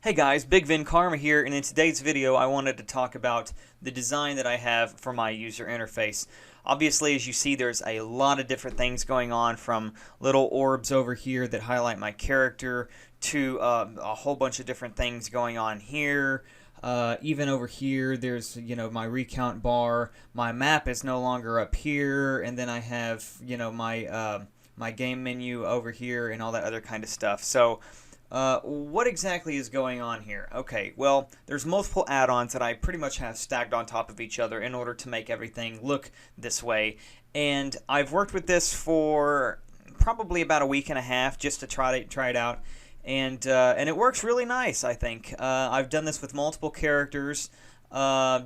Hey guys, Bigvinkarma here, and in today's video I wanted to talk about the design that I have for my user interface. Obviously, as you see, there's a lot of different things going on, from little orbs over here that highlight my character to a whole bunch of different things going on here. Even over here, there's, my recount bar. My map is no longer up here, and then I have, my game menu over here and all that other kind of stuff. So what exactly is going on here? Okay, well, there's multiple add-ons that I pretty much have stacked on top of each other in order to make everything look this way. And I've worked with this for probably about a week and a half just to try it out. And it works really nice, I think. I've done this with multiple characters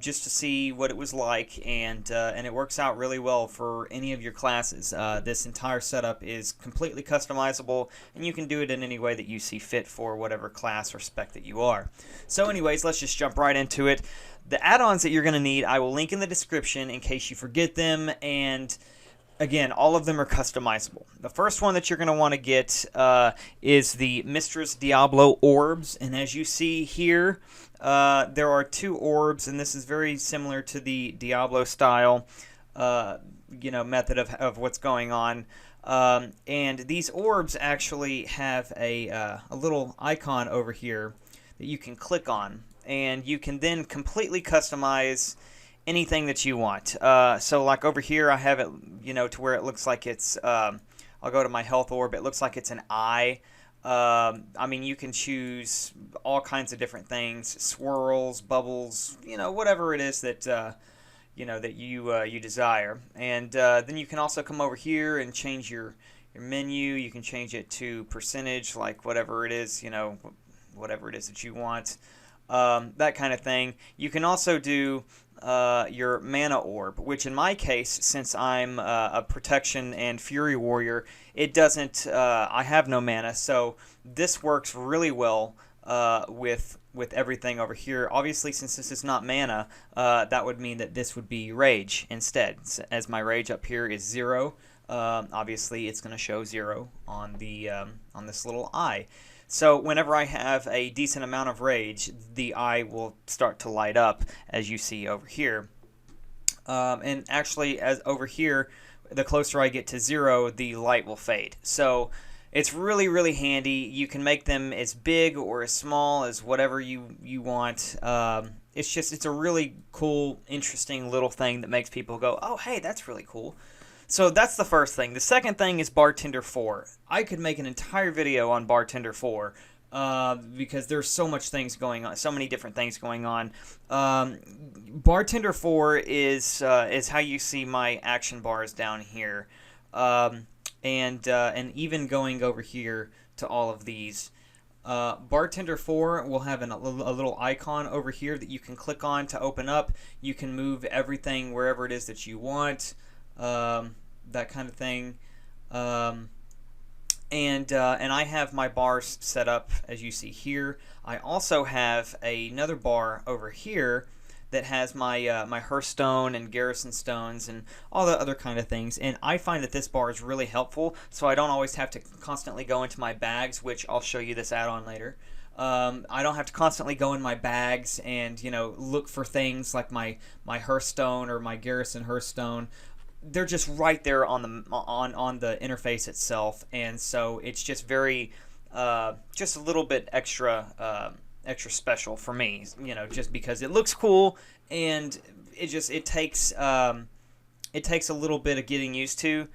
just to see what it was like, and it works out really well for any of your classes. This entire setup is completely customizable, and you can do it in any way that you see fit for whatever class or spec that you are. So anyways, let's just jump right into it. The add-ons that you're going to need, I will link in the description in case you forget them, and again, all of them are customizable. The first one that you're going to want to get is the Mistra's Diablo Orbs, and as you see here, there are two orbs, and this is very similar to the Diablo style, method of what's going on. And these orbs actually have a little icon over here that you can click on, and you can then completely customize anything that you want. So like over here, I have it, to where it looks like it's, I'll go to my health orb, it looks like it's an eye. I mean, you can choose all kinds of different things, swirls, bubbles, whatever it is that, that you desire. And then you can also come over here and change your menu. You can change it to percentage, like whatever it is, whatever it is that you want, that kind of thing. You can also do your mana orb, which in my case, since I'm a protection and fury warrior, it doesn't, I have no mana, so this works really well with everything over here. Obviously, since this is not mana, that would mean that this would be rage instead. As my rage up here is 0, obviously it's going to show 0 on the on this little eye. So whenever I have a decent amount of rage, the eye will start to light up, as you see over here. And actually, as over here, the closer I get to 0, the light will fade. So it's really, really handy. You can make them as big or as small as whatever you want. It's a really cool, interesting little thing that makes people go, oh, hey, that's really cool. So that's the first thing. The second thing is Bartender 4. I could make an entire video on Bartender 4 because there's so much things going on, so many different things going on. Bartender 4 is how you see my action bars down here, and even going over here to all of these. Bartender 4 will have a little icon over here that you can click on to open up. You can move everything wherever it is that you want. That kind of thing, and I have my bars set up as you see here. I also have another bar over here that has my my Hearthstone and Garrison Stones and all the other kind of things, and I find that this bar is really helpful, so I don't always have to constantly go into my bags, which I'll show you this add-on later. I don't have to constantly go in my bags and look for things like my Hearthstone or my Garrison Hearthstone. They're just right there on the interface itself, and so it's just very just a little bit extra special for me, just because it looks cool, and it takes a little bit of getting used to,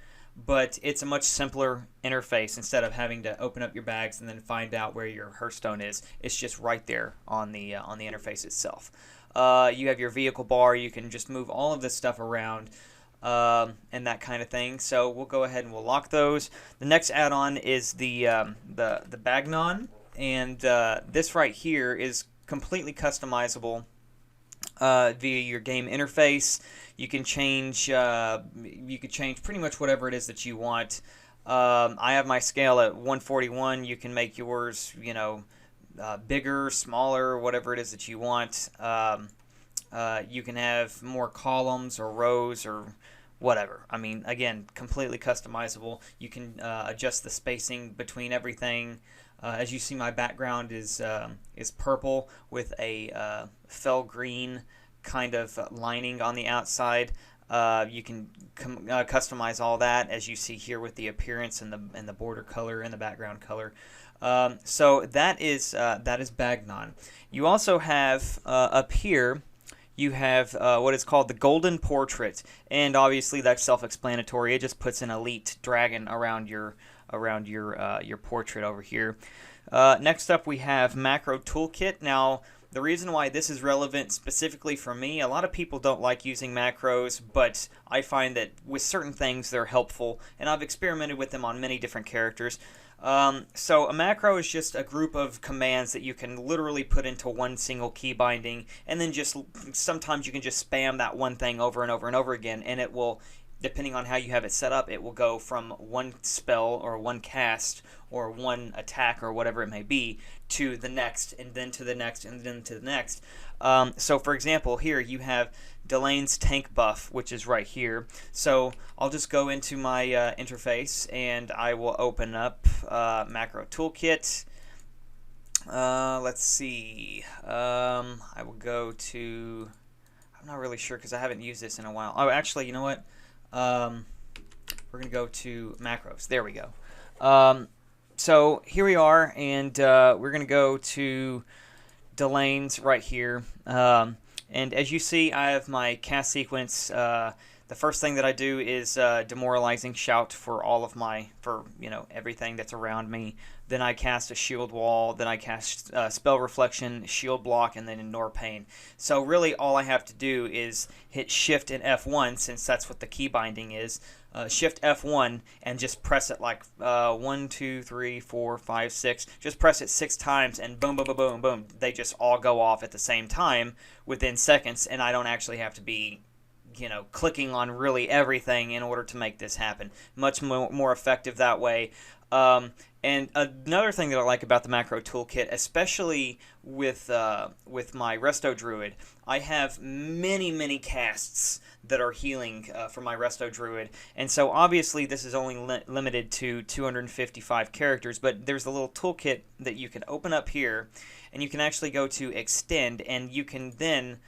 but it's a much simpler interface. Instead of having to open up your bags and then find out where your Hearthstone is, it's just right there on the interface itself. You have your vehicle bar. You can just move all of this stuff around. And that kind of thing. So we'll go ahead and we'll lock those. The next add-on is the Bagnon, and this right here is completely customizable via your game interface. You can change pretty much whatever it is that you want. I have my scale at 141. You can make yours bigger, smaller, whatever it is that you want. You can have more columns or rows or whatever. I mean, again, completely customizable. You can adjust the spacing between everything. As you see, my background is purple with a fell green kind of lining on the outside. You can customize all that, as you see here, with the appearance and the border color and the background color. So that is Bagnon. You also have up here, you have what is called the GoldenPortrait, and obviously that's self-explanatory. It just puts an elite dragon around your portrait over here. Next up, we have Macro Toolkit. Now, the reason why this is relevant specifically for me, a lot of people don't like using macros, but I find that with certain things they're helpful, and I've experimented with them on many different characters. So a macro is just a group of commands that you can literally put into one single key binding, and then just sometimes you can just spam that one thing over and over and over again, and it will, depending on how you have it set up, it will go from one spell or one cast or one attack or whatever it may be to the next, and then to the next, and then to the next. So for example, here you have Delane's tank buff, which is right here. So I'll just go into my interface, and I will open up Macro Toolkit. Let's see. I will go to, I'm not really sure because I haven't used this in a while. Oh, actually, you know what? We're going to go to macros. There we go. So here we are, and we're going to go to Delane's right here. And as you see, I have my cast sequence. The first thing that I do is demoralizing shout for all of my, everything that's around me. Then I cast a shield wall. Then I cast spell reflection, shield block, and then ignore pain. So really, all I have to do is hit Shift and F1, since that's what the key binding is. Shift F1 and just press it like 1, 2, 3, 4, 5, 6. Just press it 6 times, and boom, boom, boom, boom, boom. They just all go off at the same time within seconds, and I don't actually have to be, clicking on really everything in order to make this happen. Much more effective that way. And another thing that I like about the Macro Toolkit, especially with my Resto Druid, I have many casts that are healing for my Resto Druid, and so obviously this is only limited to 255 characters, but there's a little toolkit that you can open up here, and you can actually go to Extend, and you can then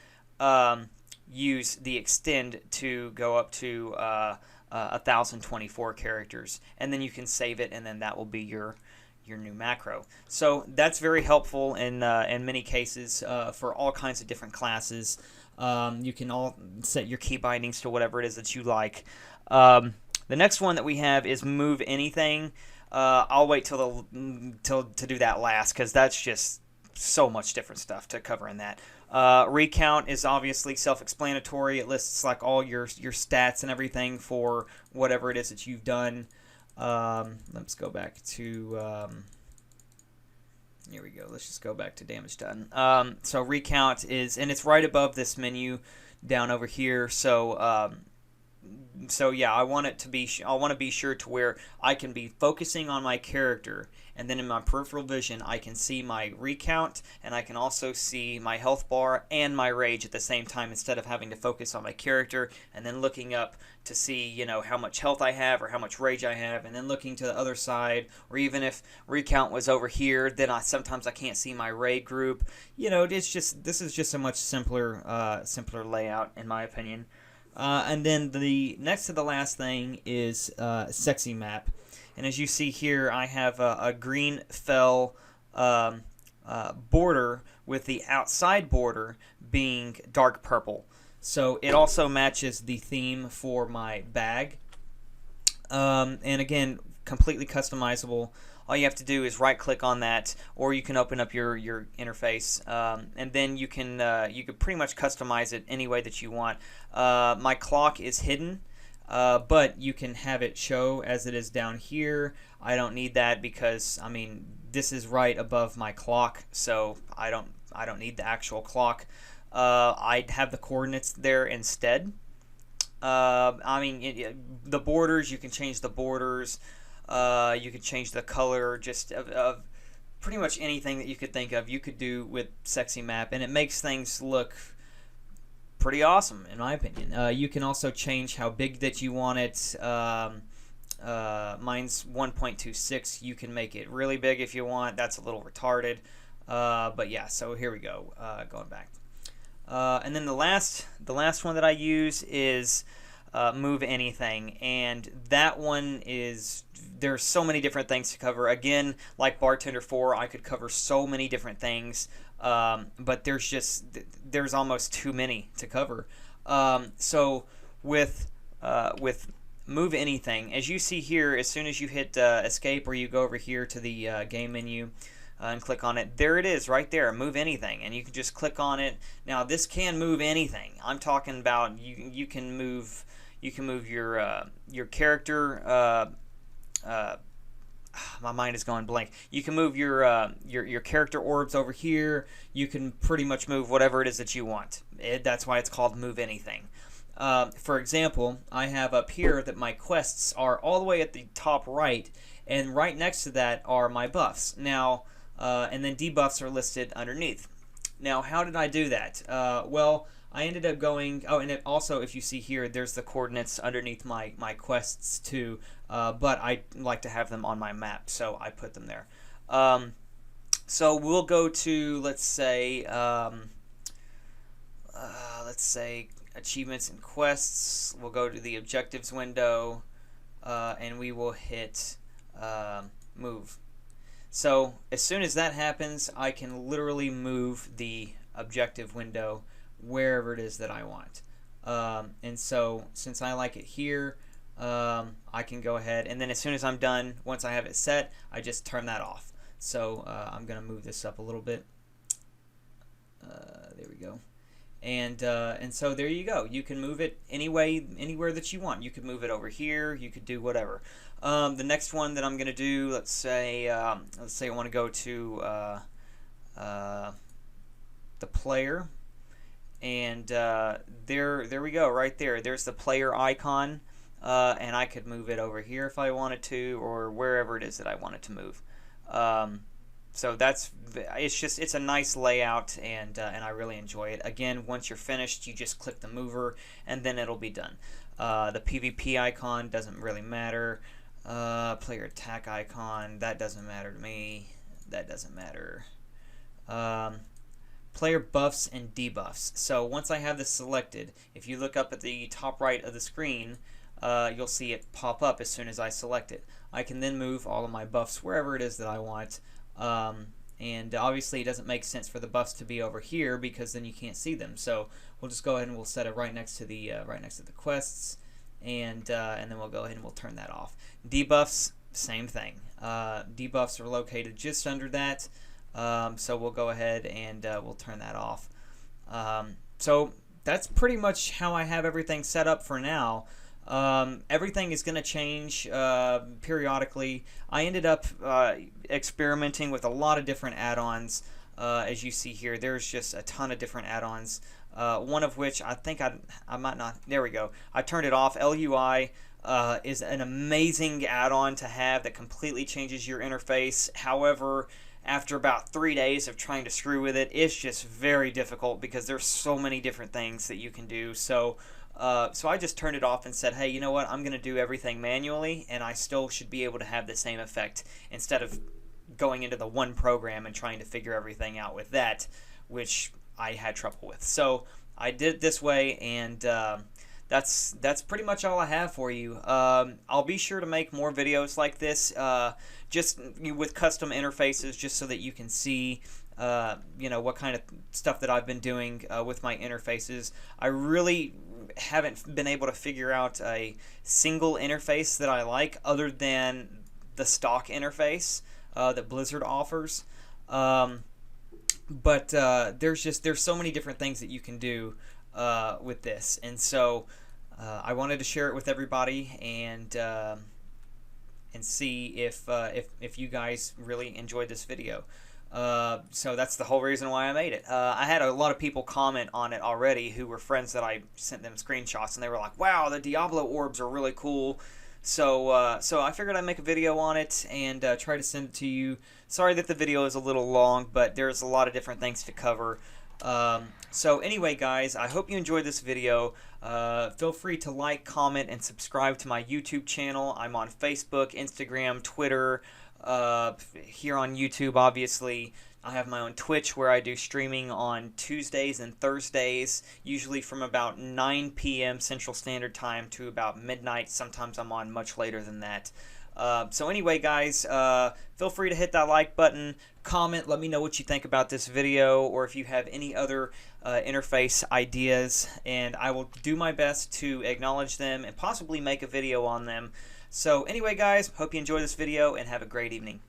use the Extend to go up to 1,024 characters, and then you can save it, and then that will be your new macro. So that's very helpful in many cases for all kinds of different classes. You can all set your key bindings to whatever it is that you like. The next one that we have is MoveAnything. I'll wait till to do that last, because that's just so much different stuff to cover in that. Recount is obviously self-explanatory. It lists like all your stats and everything for whatever it is that you've done. Let's go back to here we go. Let's just go back to damage done. So Recount is, and it's right above this menu down over here. So so yeah, I want to be sure to where I can be focusing on my character, and then in my peripheral vision I can see my recount, and I can also see my health bar and my rage at the same time, instead of having to focus on my character and then looking up to see, how much health I have or how much rage I have, and then looking to the other side. Or even if recount was over here, then sometimes I can't see my raid group. This is just a much simpler layout in my opinion. And then the next to the last thing is SexyMap. And as you see here, I have a green fell border with the outside border being dark purple. So it also matches the theme for my bag. And again, completely customizable. All you have to do is right click on that, or you can open up your interface, and then you can pretty much customize it any way that you want. My clock is hidden, but you can have it show as it is down here. I don't need that because this is right above my clock, so I don't need the actual clock. I'd have the coordinates there instead. The borders, you can change the borders. You could change the color, just of pretty much anything that you could think of, you could do with SexyMap, and it makes things look pretty awesome, in my opinion. You can also change how big that you want it. Mine's 1.26. You can make it really big if you want. That's a little retarded. But yeah, so here we go. Going back. And then the last one that I use is MoveAnything, and that one is, there's so many different things to cover. Again, like Bartender 4, I could cover so many different things, but there's almost too many to cover. So with MoveAnything, as you see here, as soon as you hit escape, or you go over here to the game menu and click on it, there it is right there, MoveAnything, and you can just click on it. Now this can move anything. I'm talking about you can move your character. My mind is going blank. You can move your character orbs over here. You can pretty much move whatever it is that you want. That's why it's called MoveAnything. For example, I have up here that my quests are all the way at the top right, and right next to that are my buffs. Now, and then debuffs are listed underneath. Now, how did I do that? Well, I ended up going, oh, and it also, if you see here, there's the coordinates underneath my quests too, but I like to have them on my map, so I put them there. So we'll go to, let's say achievements and quests. We'll go to the objectives window, and we will hit move. So as soon as that happens, I can literally move the objective window wherever it is that I want. And so since I like it here, I can go ahead, and then as soon as I'm done, once I have it set, I just turn that off. So I'm gonna move this up a little bit. There we go. And so there you go. You can move it anywhere that you want. You could move it over here. You could do whatever. The next one that I'm gonna do, let's say I want to go to the player, and there we go, right there. There's the player icon, and I could move it over here if I wanted to, or wherever it is that I wanted to move. So it's a nice layout, and I really enjoy it. Again, once you're finished, you just click the mover, and then it'll be done. The PvP icon doesn't really matter. Player attack icon, that doesn't matter to me. That doesn't matter. Player buffs and debuffs. So once I have this selected, if you look up at the top right of the screen, you'll see it pop up as soon as I select it. I can then move all of my buffs wherever it is that I want. And obviously it doesn't make sense for the buffs to be over here, because then you can't see them. So we'll just go ahead and we'll set it right next to the quests, and then we'll go ahead and we'll turn that off. Debuffs, same thing. Debuffs are located just under that. So we'll go ahead and we'll turn that off. So that's pretty much how I have everything set up for now. Everything is going to change periodically. I ended up experimenting with a lot of different add-ons. As you see here, there's just a ton of different add-ons. One of which I think I might not. There we go. I turned it off. LUI is an amazing add-on to have that completely changes your interface. However, after about 3 days of trying to screw with it, it's just very difficult because there's so many different things that you can do. So I just turned it off and said, hey, you know what? I'm going to do everything manually, and I still should be able to have the same effect instead of going into the one program and trying to figure everything out with that, which I had trouble with. So I did it this way, and that's pretty much all I have for you. I'll be sure to make more videos like this, just with custom interfaces, just so that you can see what kind of stuff that I've been doing with my interfaces. I really haven't been able to figure out a single interface that I like other than the stock interface that Blizzard offers. But there's so many different things that you can do with this, and so I wanted to share it with everybody and see if you guys really enjoyed this video. So that's the whole reason why I made it. I had a lot of people comment on it already who were friends that I sent them screenshots, and they were like, wow, the Diablo orbs are really cool. So I figured I'd make a video on it and try to send it to you. Sorry that the video is a little long, but there's a lot of different things to cover. So anyway, guys, I hope you enjoyed this video. Feel free to like, comment, and subscribe to my YouTube channel. I'm on Facebook, Instagram, Twitter, here on YouTube, obviously. I have my own Twitch where I do streaming on Tuesdays and Thursdays, usually from about 9 p.m. Central Standard Time to about midnight. Sometimes I'm on much later than that. So anyway, guys, feel free to hit that like button, comment, let me know what you think about this video, or if you have any other interface ideas, and I will do my best to acknowledge them and possibly make a video on them. So anyway, guys, hope you enjoy this video and have a great evening.